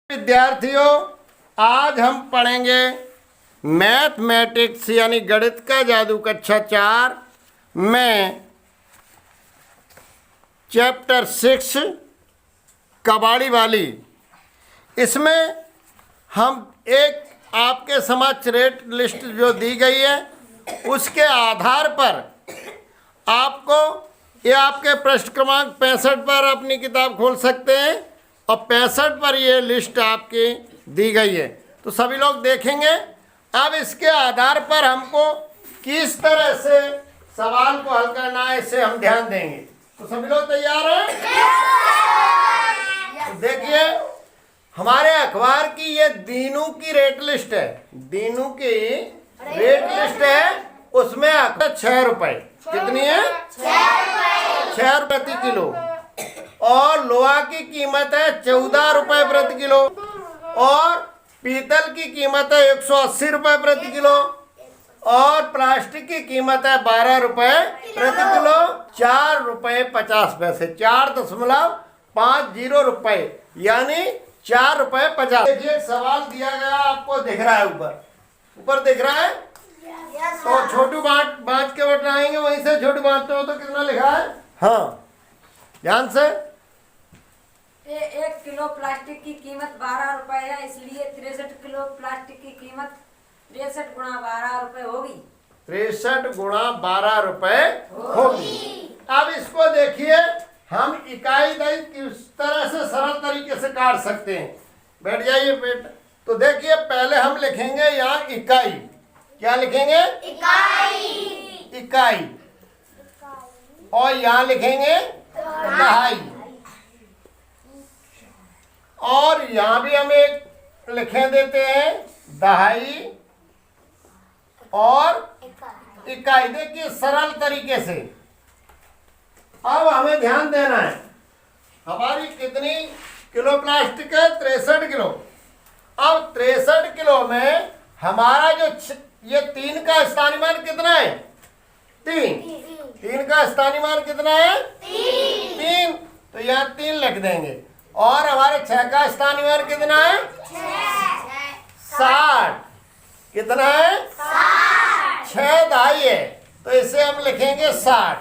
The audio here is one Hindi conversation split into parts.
विद्यार्थियों, आज हम पढ़ेंगे मैथमेटिक्स यानी गणित का जादू कक्षा 4 में चैप्टर 6 कबाड़ी वाली। इसमें हम एक आपके समक्ष रेट लिस्ट जो दी गई है उसके आधार पर आपको ये आपके पृष्ठ क्रमांक 65 पर अपनी किताब खोल सकते हैं और 65 पर ये लिस्ट आपकी दी गई है, तो सभी लोग देखेंगे। अब इसके आधार पर हमको किस तरह से सवाल को हल करना है इसे हम ध्यान देंगे। तो सभी लोग तैयार हैं? तो देखिए, हमारे अखबार की ये दीनू की रेट लिस्ट है। दीनू की रेट लिस्ट है, उसमें 6 रुपए कितनी है? 6 रुपए प्रति किलो। और लोहा की कीमत है 14 रुपए प्रति किलो और पीतल की कीमत है 180 रुपए प्रति किलो और प्लास्टिक की कीमत है 12 रुपए प्रति किलो। 4 रुपए 50 पैसे, 4.50 रुपए, यानी 4 रुपए 50। देखिए, सवाल दिया गया आपको दिख रहा है, ऊपर दिख रहा है। तो छोटू बांट के बताएंगे, वहीं से छोटू बांटते हो तो कितना लिखा है? हाँ, ध्यान से। 1 किलो प्लास्टिक की कीमत 12 रुपए है, इसलिए 63 किलो प्लास्टिक की कीमत 63 गुणा 12 रुपए होगी। 63 गुणा 12 रुपए होगी। अब इसको देखिए, हम इकाई दई किस तरह से सरल तरीके से काट सकते हैं। बैठ जाइए बेटा। तो देखिए, पहले हम लिखेंगे यहाँ इकाई। क्या लिखेंगे? इकाई। और यहाँ लिखेंगे दहाई। और यहाँ भी हम एक लिखे देते हैं दहाई और इकाई। देखिए, सरल तरीके से। अब हमें ध्यान देना है, हमारी कितनी किलो प्लास्टिक है? 63 किलो। अब 63 किलो में हमारा जो ये 3 का स्थानीय मान कितना है? 3 का स्थानीय मान कितना है? 3। तो यहाँ 3 लिख देंगे। और हमारे 6 का स्थानीय मान कितना है? 60। कितना है? 6 दहाई है, तो इसे हम लिखेंगे 60।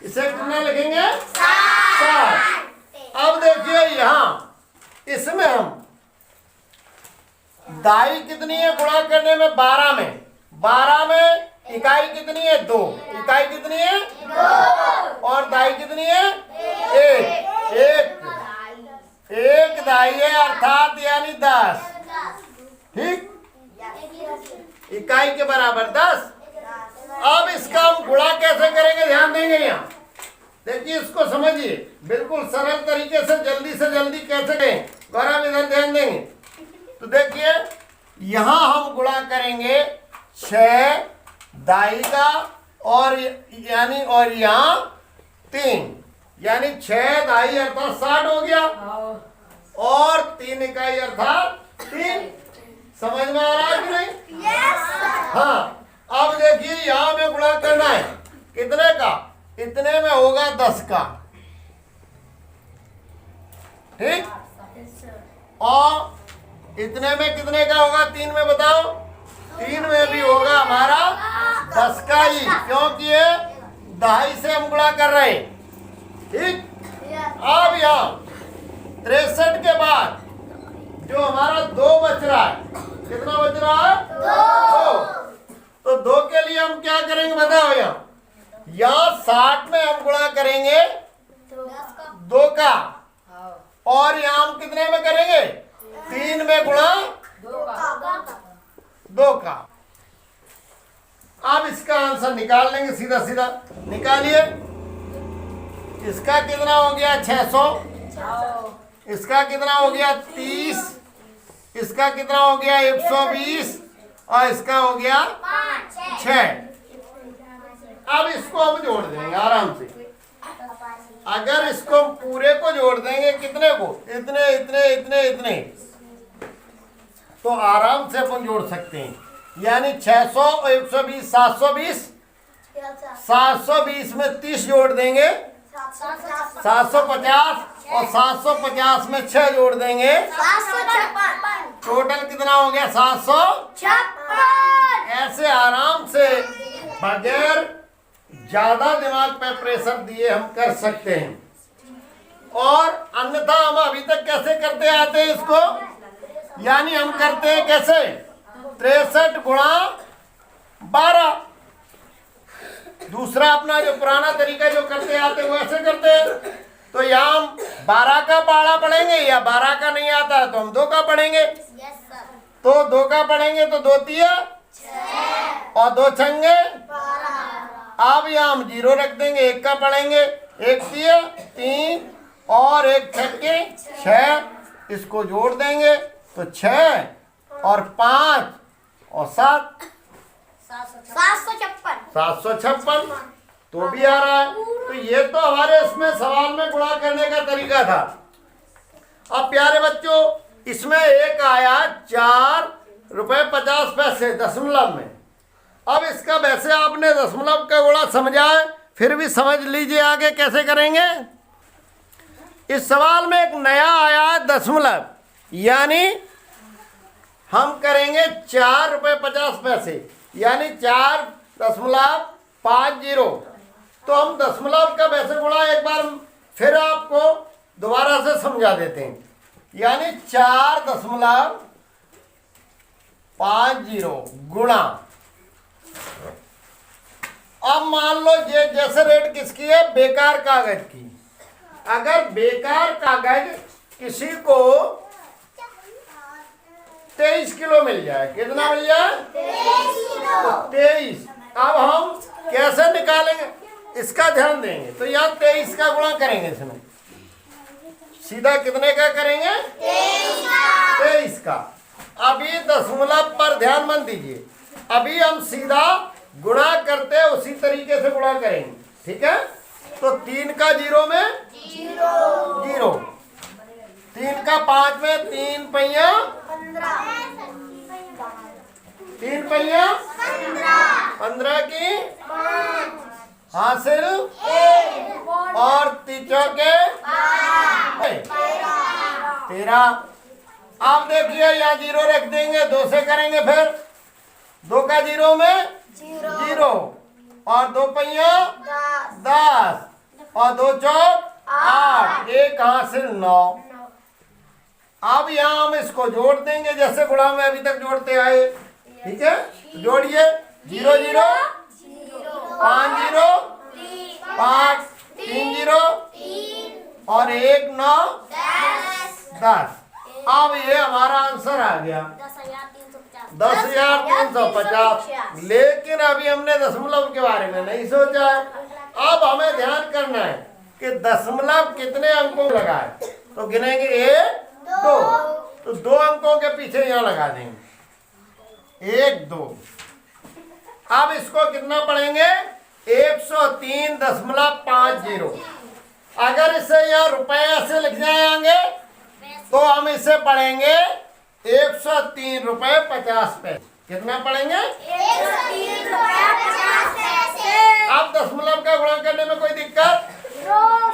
इसे कितना लिखेंगे? 60। अब देखिए, यहाँ इसमें हम दहाई कितनी है गुणा करने में? 12 में। 12 में इकाई कितनी है? 2। इकाई कितनी है? 2। और दहाई कितनी है? 1 दहाई है, अर्थात यानी 10। ठीक, इकाई के बराबर 10। अब इसका हम गुणा कैसे करेंगे, ध्यान देंगे यहाँ। देखिए, इसको समझिए, बिल्कुल सरल तरीके से जल्दी कैसे करें। गौरव, इधर ध्यान देंगे। तो देखिए, यहाँ हम गुणा करेंगे 6 दहाई का और यहाँ 3, यानी 6 दहाई अर्थात 60 हो गया और 3 इकाई अर्थात 3। समझ में आ रहा है कि नहीं? हाँ। अब देखिए, यहाँ में गुणा करना है कितने का? इतने में होगा 10 का। ठीक, और इतने में कितने का होगा? 3 में बताओ। 3 में भी होगा हमारा 10 का ही, क्योंकि ये दहाई से हम गुणा कर रहे हैं। ठीक, अब यहाँ 63 के बाद जो हमारा 2 बच रहा है, कितना बच रहा है? 2। तो 2 के लिए हम क्या करेंगे बताओ? यहाँ 60 में हम गुणा करेंगे 2 का, और यहाँ हम कितने में करेंगे? 3 में गुणा 2 का। अब इसका आंसर निकाल लेंगे, सीधा निकालिए। इसका कितना हो गया? 600। इसका कितना हो गया? 30। इसका कितना हो गया? 120। और इसका हो गया 6। अब इसको हम जोड़ देंगे आराम से। अगर इसको पूरे को जोड़ देंगे, कितने को? इतने, तो आराम से अपन जोड़ सकते हैं। यानी 600 और 120, 720। 720 में 30 जोड़ देंगे 750 और 750 में 6 जोड़ देंगे, टोटल कितना हो गया? 756। ऐसे आराम से बगैर ज्यादा दिमाग पे प्रेशर दिए हम कर सकते हैं। और अन्यथा हम अभी तक कैसे करते आते हैं इसको, यानी हम करते हैं कैसे? 63 गुणा 12। दूसरा अपना जो पुराना तरीका जो करते आते वो ऐसे करते हैं। तो यहाँ हम 12 का पहाड़ा पढ़ेंगे, या 12 का नहीं आता है तो हम 2 का पढ़ेंगे। तो 2 का पढ़ेंगे तो 2 तिया और 2 छंगे। अब यहाँ हम 0 रख देंगे। 1 का पढ़ेंगे, 1 तिया 3 और 1 छक्के 6, इसको जोड़ देंगे तो 6 और 5 और 7 756 तो भी आ रहा है। तो ये तो हमारे इसमें सवाल में गुणा करने का तरीका था। अब प्यारे बच्चों, इसमें एक आया 4 रुपए 50 पैसे दशमलव में। अब इसका वैसे आपने दशमलव का गुणा समझा है, फिर भी समझ लीजिए आगे कैसे करेंगे। इस सवाल में एक नया आया है दशमलव, यानी हम करेंगे 4 रुपए 50 पैसे, यानी 4.50। तो हम दशमलव का वैसे गुणा एक बार फिर आपको दोबारा से समझा देते हैं, यानी 4.50 गुणा। अब मान लो ये जैसे रेट किसकी है? बेकार कागज की। अगर बेकार कागज किसी को 23 किलो मिल जाए, कितना मिल जाए? 23। अब हम कैसे निकालेंगे इसका ध्यान देंगे। तो यहाँ 23 का गुणा करेंगे, इसमें सीधा कितने का करेंगे? 23 का। अभी दशमलव पर ध्यान मत दीजिए, अभी हम सीधा गुणा करते हैं उसी तरीके से गुणा करेंगे, ठीक है? तो 3 का 0 में 0, 3 का 5 में 3 पहिया 3 पहिया 15 की हासिल और 3 चौके 13। अब देखिए यहाँ 0 रख देंगे, 2 से करेंगे, फिर 2 का 0 में 0 और 2 पहिया 10 और 2 चौक 8, 1 हासिल 9। अब यहाँ हम इसको जोड़ देंगे जैसे गुणा में अभी तक जोड़ते आए, ठीक है? जोड़िए 0 0 5 0 5 3 0 और 1 9 10। अब ये हमारा आंसर आ गया 10,350। लेकिन अभी हमने दशमलव के बारे में नहीं सोचा है। अब हमें ध्यान करना है कि दशमलव कितने अंकों में लगा है। तो गिनेंगे 1 2, तो 2 अंकों के पीछे यहाँ लगा देंगे 1 2। अब इसको कितना पढ़ेंगे? 103.50। अगर इसे यहाँ रुपया से लिख जाएंगे तो हम इसे पढ़ेंगे 103 रुपए 50 पैसे। कितना पढ़ेंगे? 103 रुपया 50 पैसे। अब दशमलव का गुणा करने में कोई दिक्कत?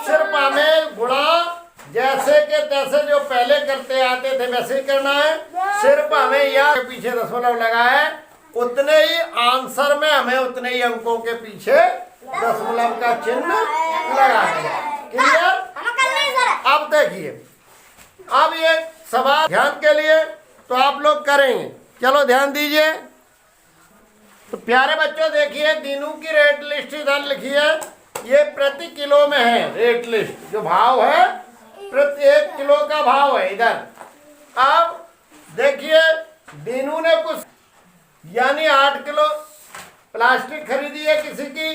सिर्फ हमें गुणा जैसे के तैसे जो पहले करते आते थे वैसे ही करना है। सिर्फ हमें यहाँ के पीछे दशमलव लगा है, उतने ही आंसर में हमें उतने ही अंकों के पीछे दशमलव का चिन्ह लगा देना। क्लियर? अब देखिए, अब ये सवाल ध्यान के लिए तो आप लोग करेंगे, चलो ध्यान दीजिए। तो प्यारे बच्चों देखिए, दिनों की रेट लिस्ट इधर लिखी है, ये प्रति किलो में है रेट लिस्ट, जो भाव है प्रति 1 किलो का भाव है इधर। अब देखिए, दीनू ने कुछ यानी 8 किलो प्लास्टिक खरीदी है किसी की,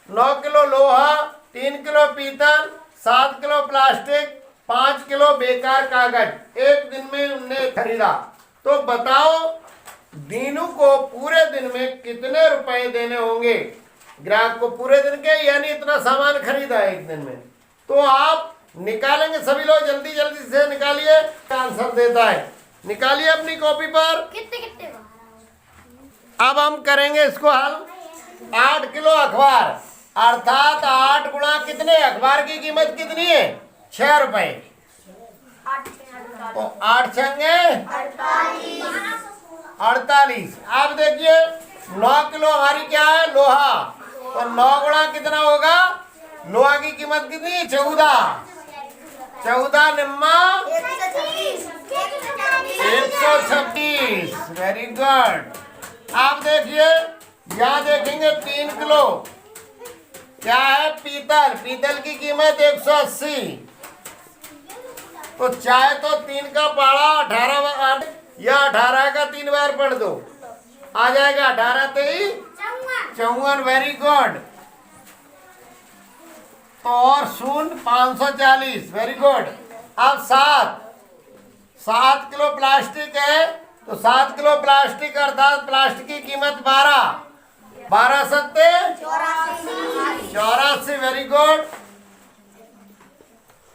9 किलो लोहा, 3 किलो पीतल, 7 किलो प्लास्टिक, 5 किलो बेकार कागज एक दिन में उनने खरीदा। तो बताओ दीनू को पूरे दिन में कितने रुपए देने होंगे ग्राहक को, पूरे दिन के, यानी इतना सामान खरीदा है एक दिन में। तो आप निकालेंगे, सभी लोग जल्दी जल्दी से निकालिए, आंसर देता है, निकालिए अपनी कॉपी पर। कितने अब हम करेंगे इसको हल। 8 किलो अखबार, अर्थात 8 गुणा कितने, अखबार की कीमत कितनी है 6 रुपए। तो 8 छंगे 48। अब देखिए 9 किलो हमारी क्या है, लोहा। तो 9 गुणा कितना होगा, लोहा की कीमत कितनी है 14। 14 निम्मा 126। Very good. आप देखिए यहाँ देखेंगे 3 किलो क्या है, पीतल। पीतल की कीमत 180। तो चाहे तो 3 का पाड़ा 18 बार या 18 का 3 बार पढ़ दो, आ जाएगा 18 23 54। Very good. तो और 540। Very good. अब 7 किलो प्लास्टिक है, तो 7 किलो प्लास्टिक अर्थात प्लास्टिक की कीमत 12 सत्ते 84। Very good.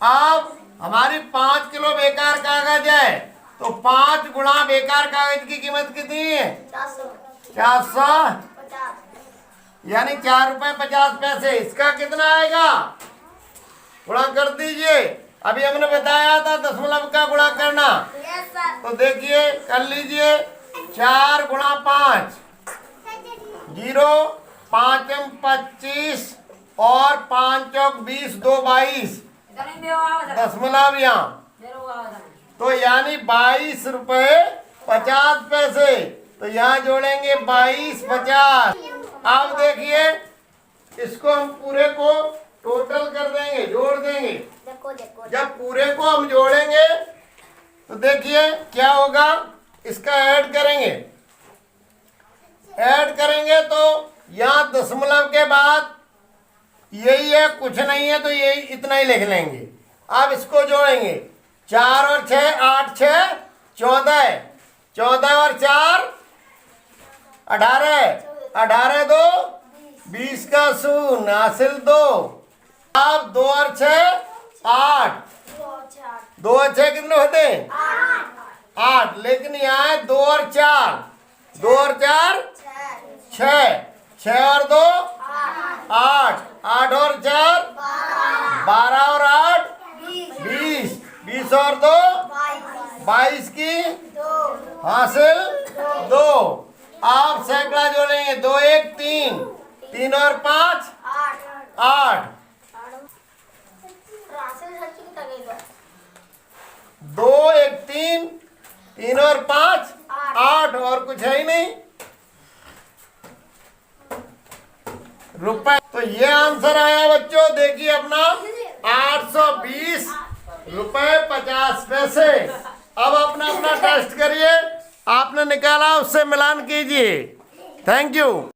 अब हमारी 5 किलो बेकार कागज है, तो 5 गुणा बेकार कागज की कीमत कितनी है 400, यानी 4 रुपए 50 पैसे। इसका कितना आएगा, गुणा कर दीजिए। अभी हमने बताया था दशमलव का गुणा करना, तो देखिए कर लीजिए। 4 गुणा 5 0, 5 25 और 5 चौक 20, 2 22 दशमलव यहाँ, तो यानी 22 रुपए 50 पैसे। तो यहाँ जोड़ेंगे 22 50। अब देखिए इसको हम पूरे को टोटल कर देंगे, जोड़ देंगे। जब पूरे को हम जोड़ेंगे तो देखिए क्या होगा, इसका ऐड करेंगे तो यहाँ दशमलव के बाद यही है, कुछ नहीं है तो यही इतना ही लिख लेंगे। अब इसको जोड़ेंगे 4 और 6 8 6 14, 14 और 4 18, 18 2 20 का शून्य हासिल 2। अब 2 और 6 8, 2 और 6 कितने होते हैं 8, लेकिन यहाँ है 2 और 4, 2 और 4 6, 6 और 2 8, 8 और 4 12 और 8 20, 20 और 2 22 की हासिल 2। आप सैकड़ा जोड़ेंगे 2 1 3, 3 और 5 8, 2 1 3, 3 और 5 8, और कुछ है ही नहीं रुपए। तो ये आंसर आया बच्चों, देखिए अपना 820 रुपए 50 पैसे। अब अपना टेस्ट करिए, आपने निकाला उससे मिलान कीजिए। Thank you.